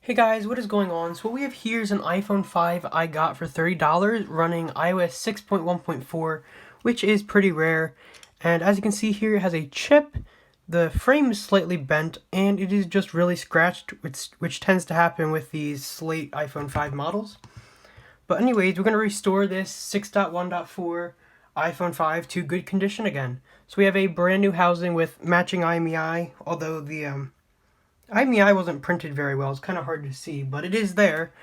Hey guys, what is going on? So what we have here is an iPhone 5 I got for $30 running iOS 6.1.4, which is pretty rare. And as you can see here, it has a chip, the frame is slightly bent, and it is just really scratched, which tends to happen with these late iPhone 5 models. But anyways, we're going to restore this 6.1.4 iPhone 5 to good condition again. So we have a brand new housing with matching IMEI, although the IMEI wasn't printed very well. It's kind of hard to see, but it is there.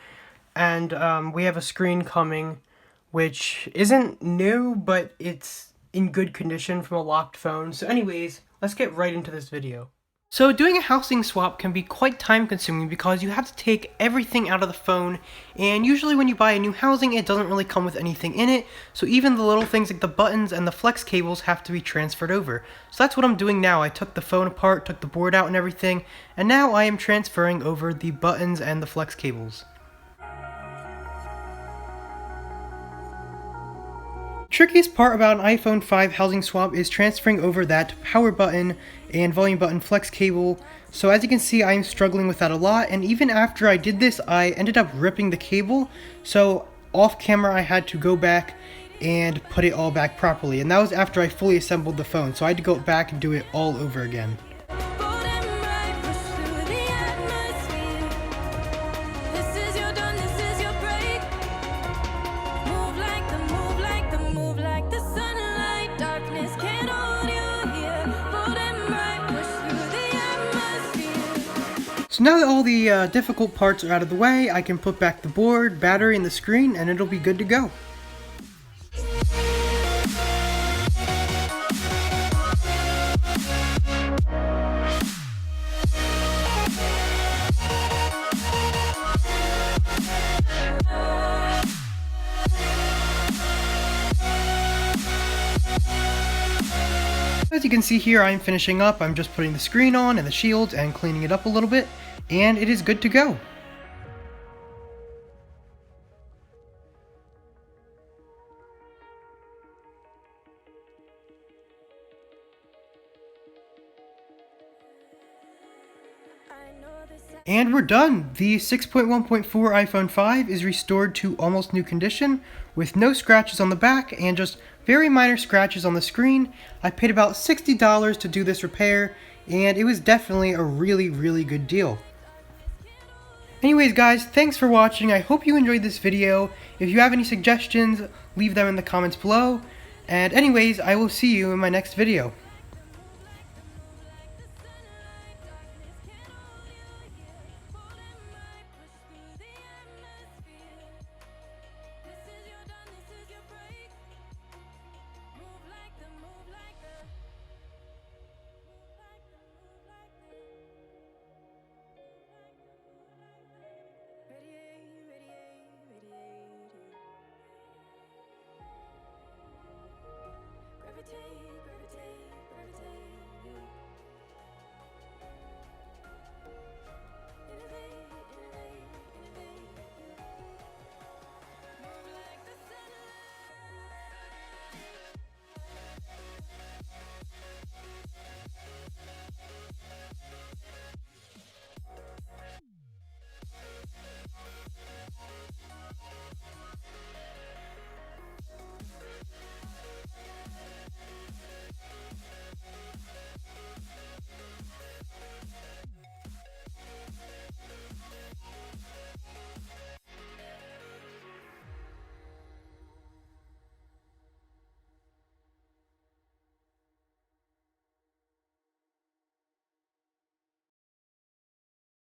And we have a screen coming, which isn't new, but it's in good condition from a locked phone. So anyways, let's get right into this video. So doing a housing swap can be quite time consuming because you have to take everything out of the phone, and usually when you buy a new housing it doesn't really come with anything in it, so even the little things like the buttons and the flex cables have to be transferred over. So that's what I'm doing now. I took the phone apart, took the board out and everything, and now I am transferring over the buttons and the flex cables. Trickiest part about an iPhone 5 housing swap is transferring over that power button and volume button flex cable. So as you can see, I'm struggling with that a lot, and even after I did this, I ended up ripping the cable. So off camera, I had to go back and put it all back properly, and that was after I fully assembled the phone. So I had to go back and do it all over again. So now that all the difficult parts are out of the way, I can put back the board, battery, and the screen, and it'll be good to go. As you can see here, I'm finishing up. I'm just putting the screen on and the shields and cleaning it up a little bit, and it is good to go. And we're done! The 6.1.4 iPhone 5 is restored to almost new condition, with no scratches on the back and just very minor scratches on the screen. I paid about $60 to do this repair, and it was definitely a really good deal. Anyways guys, thanks for watching. I hope you enjoyed this video. If you have any suggestions, leave them in the comments below. And anyways, I will see you in my next video.